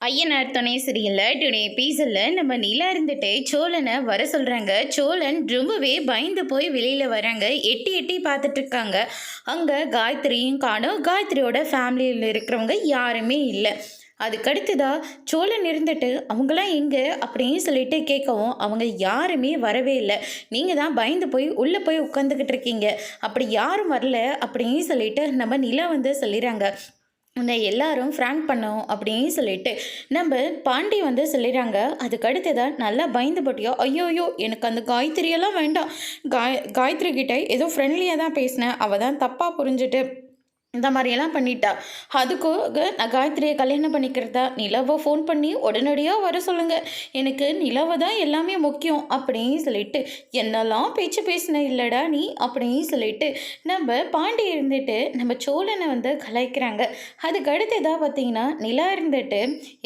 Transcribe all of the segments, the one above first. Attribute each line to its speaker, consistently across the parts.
Speaker 1: ஐயனார் துணை சீரியலில் டுடே எபிசோடில் நம்ம நிலா இருந்துட்டு சோழனை வர சொல்கிறாங்க. சோழன் ரொம்பவே பயந்து போய் வெளியில் வராங்க. எட்டி எட்டி பார்த்துட்டு இருக்காங்க. அங்கே காயத்ரியும் காணும். காயத்ரியோட ஃபேமிலியில் இருக்கிறவங்க யாருமே இல்லை. அதுக்கடுத்துதா சோழன் இருந்துட்டு அவங்களாம் எங்கே அப்படின்னு சொல்லிட்டு கேட்கவும் அவங்க யாருமே வரவே இல்லை. நீங்கள் தான் பயந்து போய் உள்ளே போய் உட்காந்துக்கிட்டு இருக்கீங்க, அப்படி யாரும் வரல அப்படின்னு சொல்லிட்டு நம்ம நிலா வந்து சொல்லிடுறாங்க. உன்னை எல்லாரும் ஃப்ராங்க் பண்ணோம் அப்படின்னு சொல்லிட்டு நம்ம பாண்டி வந்து சொல்லிடுறாங்க. அதுக்கு அடுத்ததான் நல்லா பயந்து போட்டியோ, ஐயோயோ எனக்கு அந்த காயத்ரியெல்லாம் வேண்டாம், காயத்ரி கிட்ட ஏதோ ஃப்ரெண்ட்லியாக தான் பேசினேன், அவள் தான் தப்பாக புரிஞ்சுட்டு இந்த மாதிரியெல்லாம் பண்ணிட்டா. அதுக்காக நான் காயத்ரியை கல்யாணம் பண்ணிக்கிறதா? நிலவை ஃபோன் பண்ணி உடனடியாக வர சொல்லுங்கள், எனக்கு நிலவை தான் எல்லாமே முக்கியம் அப்படின்னு சொல்லிட்டு என்னெல்லாம் பேச்சு பேசின இல்லைடா நீ அப்படின்னு சொல்லிட்டு நம்ம பாண்டி இருந்துட்டு நம்ம சோழனை வந்து கலாய்க்கிறாங்க. அதுக்கு அடுத்ததாக பார்த்தீங்கன்னா நிலா இருந்துட்டு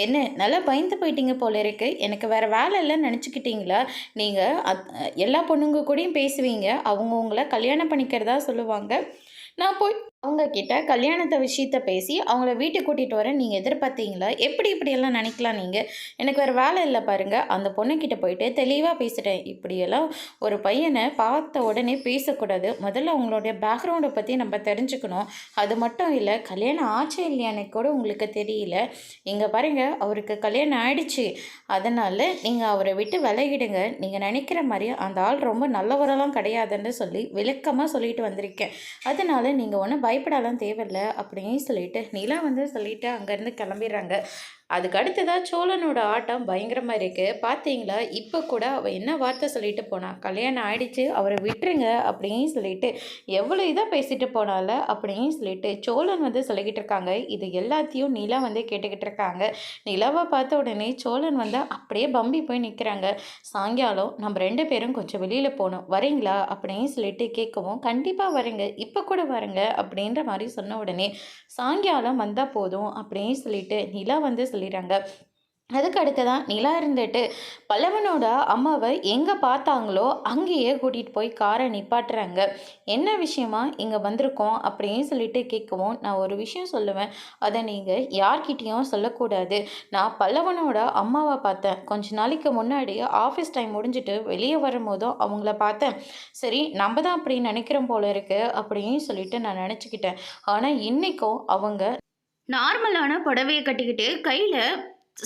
Speaker 1: என்ன நல்லா பயந்து போயிட்டீங்க போல இருக்கு, எனக்கு வேறு வேலை இல்லைன்னு நினச்சிக்கிட்டீங்களா? நீங்கள் எல்லா பொண்ணுங்க கூடயும் பேசுவீங்க, அவங்க உங்களை கல்யாணம் பண்ணிக்கிறதா சொல்லுவாங்க. நான் போய் அவங்க கிட்ட கல்யாணத்தை விஷயத்த பேசி அவங்கள வீட்டுக்கு கூட்டிகிட்டு வரேன் நீங்கள் எதிர்பார்த்தீங்களா? எப்படி இப்படியெல்லாம் நினைக்கலாம் நீங்கள்? எனக்கு வேறு வேலை இல்லை பாருங்கள். அந்த பொண்ணுக்கிட்ட போயிட்டு தெளிவாக பேசிட்டேன், இப்படியெல்லாம் ஒரு பையனை பார்த்த உடனே பேசக்கூடாது, முதல்ல அவங்களுடைய பேக்ரவுண்டை பற்றி நம்ம தெரிஞ்சுக்கணும். அது மட்டும் இல்லை, கல்யாணம் ஆச்சு இல்லையானு கூட உங்களுக்கு தெரியல. இங்கே பாருங்கள், அவருக்கு கல்யாணம் ஆயிடுச்சு, அதனால் நீங்கள் அவரை விட்டு விலகிடுங்க. நீங்கள் நினைக்கிற மாதிரி அந்த ஆள் ரொம்ப நல்லவரெல்லாம் கிடையாதுன்னு சொல்லி விளக்கமாக சொல்லிட்டு வந்திருக்கேன். அதனால் நீங்கள் ஒன்றும் பயப்படாலாம் தேவையில்லை அப்படின்னு சொல்லிட்டு நிலா வந்து சொல்லிட்டு அங்கேருந்து கிளம்பிடுறாங்க. அதுக்கு அடுத்ததாக சோழனோட ஆட்டம் பயங்கரமாக இருக்குது. பார்த்தீங்களா, இப்போ கூட அவள் என்ன வார்த்தை சொல்லிட்டு போனாள், கல்யாணம் ஆயிடுச்சு அவரை விட்டுருங்க அப்படின்னு சொல்லிட்டு எவ்வளோ இதாக பேசிட்டு போனால அப்படின்னு சொல்லிட்டு சோழன் வந்து சொல்லிக்கிட்டு இருக்காங்க. இது எல்லாத்தையும் நிலா வந்து கேட்டுக்கிட்டு இருக்காங்க. நிலாவை பார்த்த உடனே சோழன் வந்து அப்படியே பம்பி போய் நிற்கிறாங்க. சாயங்காலம் நம்ம 2 பேரும் கொஞ்சம் வெளியில் போகணும், வரீங்களா அப்படின்னு சொல்லிட்டு கேட்கவும், கண்டிப்பாக வரேங்க, இப்போ கூட வரேங்க அப்படின்ற மாதிரி சொன்ன உடனே சாயங்காலம் வந்தால் போதும் அப்படின்னு சொல்லிட்டு நிலா வந்து சொல்லிடுறாங்க. அதுக்கு அடுத்ததான் நிலா இருந்துட்டு பல்லவனோட அம்மாவை எங்கே பார்த்தாங்களோ அங்கேயே கூட்டிகிட்டு போய் காரை நிப்பாட்டுறாங்க. என்ன விஷயமா இங்கே வந்திருக்கோம் அப்படின்னு சொல்லிட்டு கேட்கவும், நான் ஒரு விஷயம் சொல்லுவேன், அதை நீங்கள் யார்கிட்டையும் சொல்லக்கூடாது. நான் பல்லவனோட அம்மாவை பார்த்தேன், கொஞ்ச நாளைக்கு முன்னாடி ஆஃபீஸ் டைம் முடிஞ்சுட்டு வெளியே வரும்போதும் அவங்கள பார்த்தேன். சரி, நம்ம தான் அப்படி நினைக்கிறோம் போல இருக்கு அப்படின்னு சொல்லிட்டு நான் நினச்சிக்கிட்டேன். ஆனால் இன்றைக்கும் அவங்க நார்மலான புடவையை கட்டிக்கிட்டு கையில்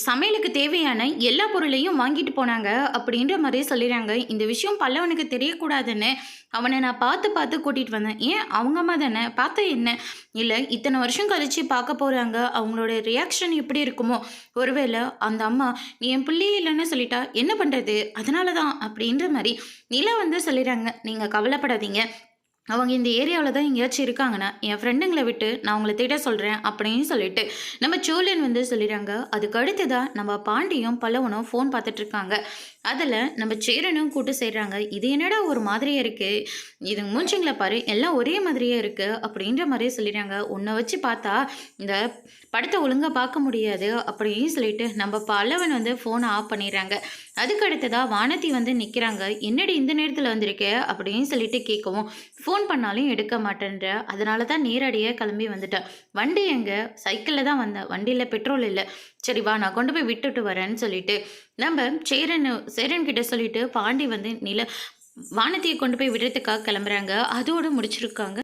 Speaker 1: சமையலுக்கு தேவையான எல்லா பொருளையும் வாங்கிட்டு போனாங்க அப்படின்ற மாதிரி சொல்லிடுறாங்க. இந்த விஷயம் பல்லவனுக்கு தெரியக்கூடாதுன்னு அவனை நான் பார்த்து பார்த்து கூட்டிகிட்டு வந்தேன். ஏன் அவங்க அம்மா தானே, பார்த்து என்ன இல்லை, இத்தனை வருஷம் கழித்து பார்க்க போகிறாங்க, அவங்களோட ரியாக்ஷன் எப்படி இருக்குமோ, ஒருவேளை அந்த அம்மா நீ என் பிள்ளையே இல்லைன்னு சொல்லிட்டா என்ன பண்ணுறது, அதனால தான் அப்படின்ற மாதிரி நிலா வந்து சொல்லிடுறாங்க. நீங்கள் கவலைப்படாதீங்க, அவங்க இந்த ஏரியாவில் தான் எங்கேயாச்சும் இருக்காங்கன்னா என் ஃப்ரெண்டுங்களை விட்டு நான் அவங்கள தேட சொல்கிறேன் அப்படின்னு சொல்லிட்டு நம்ம சோழன் வந்து சொல்லிடுறாங்க. அதுக்கு அடுத்ததான் நம்ம பாண்டியும் பல்லவனும் ஃபோன் பார்த்துட்ருக்காங்க. அதில் நம்ம சேரனும் கூட்டு செய்கிறாங்க. இது என்னடா ஒரு மாதிரியே இருக்குது, இது மூஞ்சிங்களை பாரு எல்லாம் ஒரே மாதிரியே இருக்குது அப்படின்ற மாதிரியே சொல்லிடுறாங்க. உன்னை வச்சு பார்த்தா இந்த படத்தை ஒழுங்காக பார்க்க முடியாது அப்படின்னு சொல்லிட்டு நம்ம பல்லவன் வந்து ஃபோனை ஆஃப் பண்ணிடுறாங்க. அதுக்கு அடுத்ததாக வானதி வந்து நிற்கிறாங்க. என்னடி இந்த நேரத்தில் வந்திருக்க அப்படின்னு சொல்லிட்டு கேட்கவும், ஃபோன் பண்ணாலும் எடுக்க மாட்டேன்ற, அதனால தான் நேரடியாக கிளம்பி வந்துட்டேன். வண்டி எங்கே? சைக்கிளில் தான் வந்தேன், வண்டியில் பெட்ரோல் இல்லை. சரி வா, நான் கொண்டு போய் விட்டுட்டு வரேன்னு சொல்லிட்டு நம்ம சேரன் கிட்ட சொல்லிட்டு பாண்டி வந்து வானதியை கொண்டு போய் விடுறதுக்காக கிளம்புறாங்க. அதோடு முடிச்சிருக்காங்க.